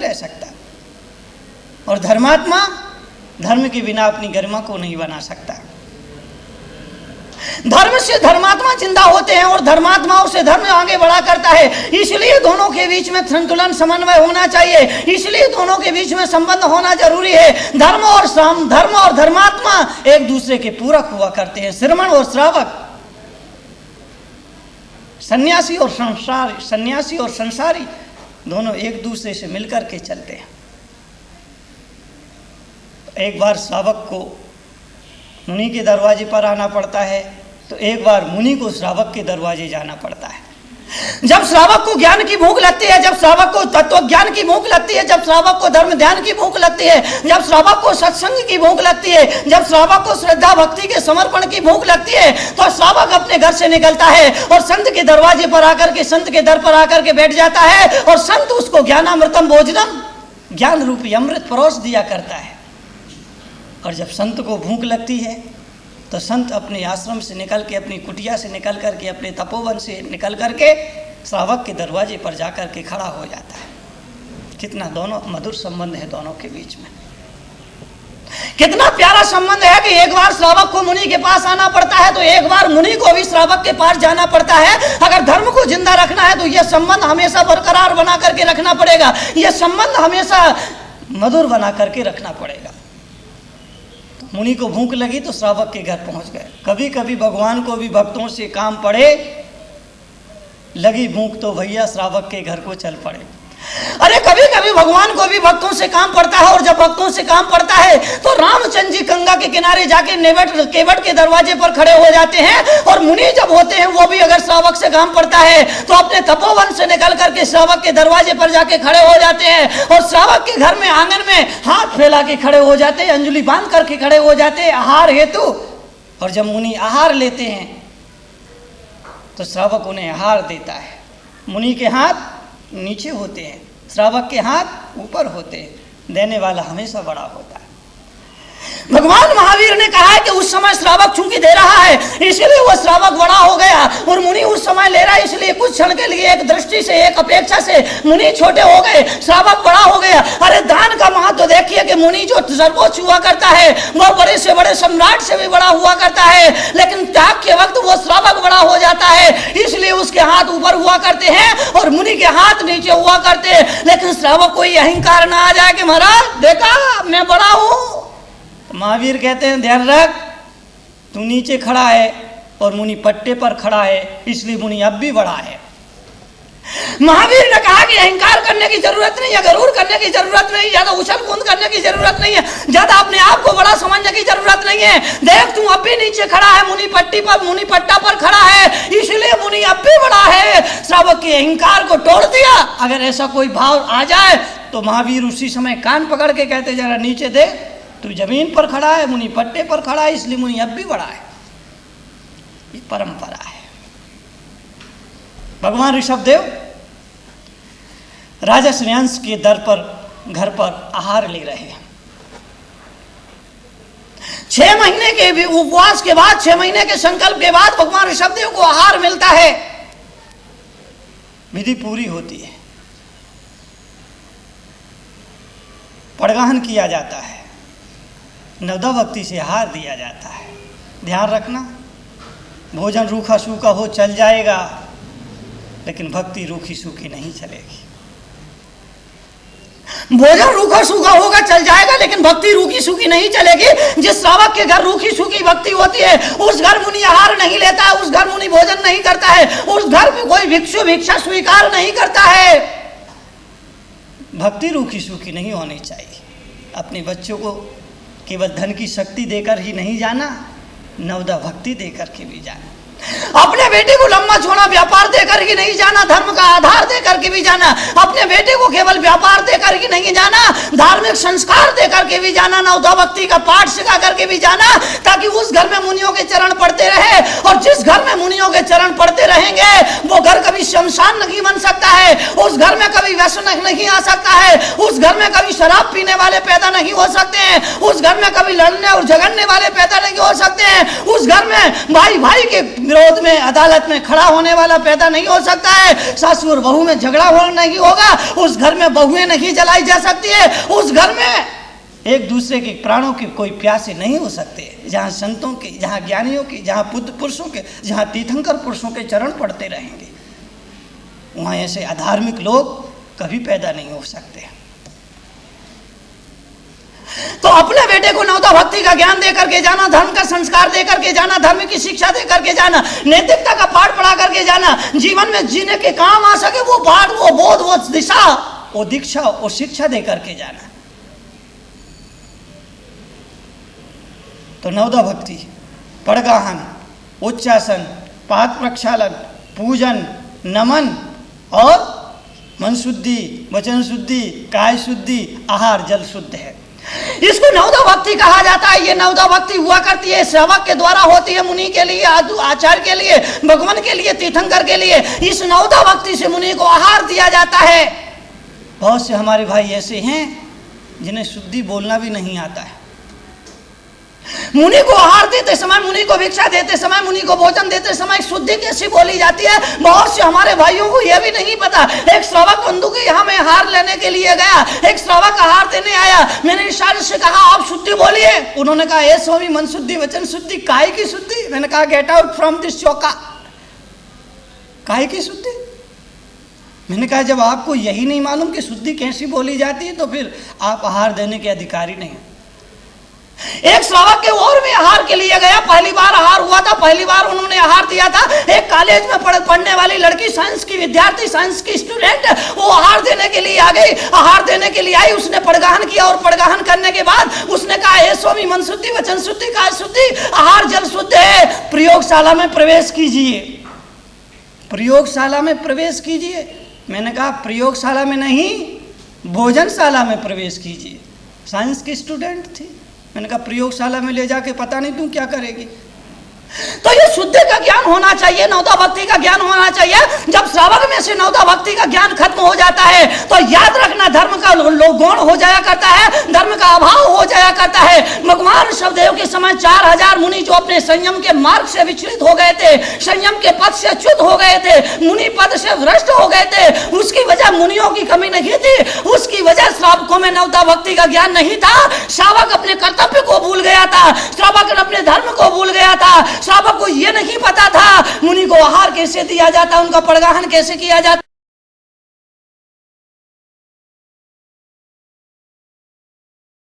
रह सकता। और धर्मात्मा धर्म के बिना अपनी गरिमा को नहीं बना सकता। धर्म से धर्मात्मा जिंदा होते हैं और धर्मात्माओं से धर्म आगे बढ़ा करता है। इसलिए दोनों के बीच में संतुलन समन्वय होना चाहिए, इसलिए दोनों के बीच में संबंध होना जरूरी है। धर्म और धर्मात्मा एक दूसरे के पूरक हुआ करते हैं। श्रमण और श्रावक, सन्यासी और संसारी दोनों एक दूसरे से मिलकर के चलते हैं। एक बार श्रावक को मुनि के दरवाजे पर आना पड़ता है, तो एक बार मुनि को श्रावक के दरवाजे जाना पड़ता है। जब श्रावक को ज्ञान की भूख लगती है, जब श्रावक को तत्व ज्ञान की भूख लगती है, जब श्रावक को धर्म ध्यान की भूख लगती है, जब श्रावक को सत्संग की भूख लगती है, जब श्रावक को श्रद्धा भक्ति के समर्पण की भूख लगती है, तो श्रावक अपने घर से निकलता है और संत के दरवाजे पर आकर के, संत के दर पर आकर के बैठ जाता है और संत उसको ज्ञानामृतम भोजनम, ज्ञान रूपी अमृत परोस दिया करता है। और जब संत को भूख लगती है तो संत अपने आश्रम से निकल के, अपनी कुटिया से निकल करके, अपने तपोवन से निकल करके श्रावक के दरवाजे पर जाकर के खड़ा हो जाता है। कितना दोनों मधुर संबंध है दोनों के बीच में, कितना प्यारा संबंध है कि एक बार श्रावक को मुनि के पास आना पड़ता है तो एक बार मुनि को भी श्रावक के पास जाना पड़ता है। अगर धर्म को जिंदा रखना है तो यह संबंध हमेशा बरकरार बना करके रखना पड़ेगा, यह संबंध हमेशा मधुर बना करके रखना पड़ेगा। मुनि को भूख लगी तो श्रावक के घर पहुंच गए। कभी कभी भगवान को भी भक्तों से काम पड़े, लगी भूख तो भैया श्रावक के घर को चल पड़े। अरे कभी कभी भगवान को भी भक्तों से काम पड़ता है, और जब भक्तों से काम पड़ता है तो रामचंद्र जी गंगा के किनारे जाके केवट के दरवाजे पर खड़े हो जाते हैं। और मुनि जब होते हैं वो भी अगर श्रावक से काम पड़ता है तो अपने तपोवन से निकल करके श्रावक के दरवाजे पर जाके खड़े हो जाते हैं और श्रावक के घर में आंगन में हाथ फैला के खड़े हो जाते हैं, अंजलि बांध करके खड़े हो जाते हैं आहार हेतु। और जब मुनि आहार लेते हैं तो श्रावक उन्हें आहार देता है। मुनि के हाथ नीचे होते हैं, श्रावक के हाथ ऊपर होते हैं। देने वाला हमेशा बड़ा होता है। भगवान महावीर ने कहा है कि उस समय श्रावक चूंकि दे रहा है इसलिए वह श्रावक बड़ा हो गया, और मुनि उस समय ले रहा है इसलिए कुछ क्षण के लिए, एक दृष्टि से, एक अपेक्षा से मुनि छोटे हो गए, श्रावक बड़ा हो गया। अरे दान का महत्व देखिए कि मुनि जो सर्वोच्च हुआ करता है वह बड़े से बड़े सम्राट से भी बड़ा हुआ करता है, लेकिन त्याग के वक्त वो श्रावक बड़ा हो जाता है, इसलिए उसके हाथ ऊपर हुआ करते हैं और मुनि के हाथ नीचे हुआ करते हैं। लेकिन श्रावक को ये अहंकार ना आ जाए कि महाराज देखा मैं बड़ा हूं। महावीर कहते हैं ध्यान रख, तू नीचे खड़ा है और मुनि पट्टे पर खड़ा है, इसलिए मुनि अब भी बड़ा है। महावीर ने कहा कि अहंकार करने की जरूरत नहीं है, गरूर करने की जरूरत नहीं, ज्यादा उछल कूद करने की जरूरत नहीं है, ज्यादा अपने आप को बड़ा समझने की जरूरत नहीं है। देख तू अब भी नीचे खड़ा है, मुनि पट्टा पर खड़ा है, इसलिए मुनि अब भी बड़ा है। श्रावक के अहंकार को तोड़ दिया। अगर ऐसा कोई भाव आ जाए तो महावीर उसी समय कान पकड़ के कहते जरा नीचे दे, तू जमीन पर खड़ा है, मुनि पट्टे पर खड़ा है, इसलिए मुनि अब भी बड़ा है। ये परंपरा है। भगवान ऋषभदेव राजा श्रेयांश के दर पर, घर पर आहार ले रहे हैं। 6 महीने के उपवास के बाद, 6 महीने के संकल्प के बाद भगवान ऋषभदेव को आहार मिलता है। विधि पूरी होती है, पड़गाहन किया जाता है, नवदा भक्ति से आहार दिया जाता है। ध्यान रखना, भोजन रूखा सूखा हो चल जाएगा, लेकिन भक्ति रूखी सूखी नहीं चलेगी। भोजन रूखा सूखा होगा चल जाएगा, लेकिन भक्ति रूखी सूखी नहीं चलेगी। जिस श्रावक के घर रूखी सूखी भक्ति होती है उस घर मुनि आहार नहीं लेता है, उस घर मुनि भोजन नहीं करता है, उस घर में कोई भिक्षु भिक्षा स्वीकार नहीं करता है। भक्ति रूखी सूखी नहीं होनी चाहिए। अपने बच्चों को केवल धन की शक्ति देकर ही नहीं जाना, नवदा भक्ति देकर के भी जाना। अपने बेटे को लंबा चौड़ा व्यापार देकर ही नहीं जाना, धर्म का आधार देकर के भी जाना। अपने बेटे को केवल व्यापार देकर ही नहीं जाना, धार्मिक संस्कार देकर के भी जाना, नवदा भक्ति का पाठ सिखा करके भी जाना, ताकि उस घर में मुनियों के चरण पड़ते रहे। और जिस घर में मुनियों के चरण पड़ते रहेंगे वो वो घर कभी शमशान नहीं बन सकता है, उस घर में कभी व्यसन नहीं आ सकता है, उस घर में कभी शराब पीने वाले पैदा नहीं हो सकते हैं, उस घर में कभी लड़ने और झगड़ने वाले पैदा नहीं हो सकते हैं, उस घर में भाई भाई के विरोध में अदालत में खड़ा होने वाला पैदा नहीं हो सकता है, सासू और बहू में झगड़ा नहीं होगा, उस घर में बहुएं नहीं जलाई जा सकती है, उस घर में एक दूसरे के प्राणों की कोई प्यासे नहीं हो सकते। जहाँ संतों के, जहाँ ज्ञानियों के, जहाँ बुद्ध पुरुषों के, जहाँ तीर्थंकर पुरुषों के चरण पड़ते रहेंगे, वहाँ ऐसे अधार्मिक लोग कभी पैदा नहीं हो सकते। तो अपने बेटे को नवदा भक्ति का ज्ञान दे करके जाना, धर्म का संस्कार दे करके जाना, धर्म की शिक्षा दे करके जाना, नैतिकता का पाठ पढ़ा करके जाना, जीवन में जीने के काम आ सके वो पाठ, वो बोध, वो दिशा, वो दीक्षा, वो शिक्षा दे करके जाना। तो नवदा भक्ति, पड़गाहन, उच्चासन, पाद प्रक्षालन, पूजन, नमन और मन शुद्धि, वचन शुद्धि, काय शुद्धि, आहार जल शुद्ध है। इसको नवदा भक्ति कहा जाता है। ये नवदा भक्ति हुआ करती है, श्रावक के द्वारा होती है, मुनि के लिए, आचार्य के लिए, भगवान के लिए, तीर्थंकर के लिए। इस नवदा भक्ति से मुनि को आहार दिया जाता है। बहुत से हमारे भाई ऐसे हैं जिन्हें शुद्धि बोलना भी नहीं आता है। मुनि को आहार देते समय, मुनि को भिक्षा देते समय, मुनि को भोजन देते समय शुद्धि कैसी बोली जाती है, बहुत से हमारे भाइयों को यह भी नहीं पता। एक श्रावक बंधु के यहाँ मैं आहार लेने के लिए गया, एक श्रावक आहार देने आया, मैंने इशारे से कहा आप शुद्धि बोलिए। उन्होंने कहा ए स्वामी, मन शुद्धि, वचन शुद्धि, काय की शुद्धि? मैंने कहा गेट आउट फ्रॉम दिस चौका। काय की शुद्धि? मैंने कहा जब आपको यही नहीं मालूम कि शुद्धि कैसी बोली जाती है तो फिर आप आहार देने के अधिकारी नहीं। एक श्रावक के और में आहार के लिए गया, पहली बार आहार हुआ था, पहली बार उन्होंने आहार दिया था। एक कॉलेज में पढ़ने वाली लड़की, साइंस की विद्यार्थी, साइंस की स्टूडेंट, वो आहार देने के लिए आ गई। आहार देने के लिए आई, उसने पड़गाहन किया और पड़गाहन करने के बाद उसने कहा हे स्वामी, मन शुद्धि, वचन शुद्धि, काय शुद्धि, आहार जल शुद्ध है, प्रयोगशाला में प्रवेश कीजिए, प्रयोगशाला में प्रवेश कीजिए। मैंने कहा प्रयोगशाला में नहीं, भोजनशाला में प्रवेश कीजिए। साइंस की स्टूडेंट थी। मैंने कहा प्रयोगशाला में ले जाके पता नहीं तुम क्या करेगी। तो ये शुद्धि का ज्ञान होना चाहिए, नवदा भक्ति का ज्ञान होना चाहिए। जब श्रावक में से नवदा भक्ति का ज्ञान खत्म हो जाता है तो याद रखना धर्म का गौण हो जाया करता है, धर्म का अभाव हो जाया करता है। भगवान शबदेव के समय 4000 मुनि जो अपने संयम के मार्ग से विचलित हो गए थे, संयम के पद से च्युत हो गए थे, मुनि पद से भ्रष्ट हो गए थे, उसकी वजह मुनियों की कमी नहीं थी, उसकी वजह श्रावकों में नवदा भक्ति का ज्ञान नहीं था। श्रावक अपने कर्तव्य को भूल गया था, श्रावक अपने धर्म को भूल गया था, श्रावक को यह नहीं पता था मुनि को आहार कैसे दिया जाता, उनका पड़गाहन कैसे किया जाता।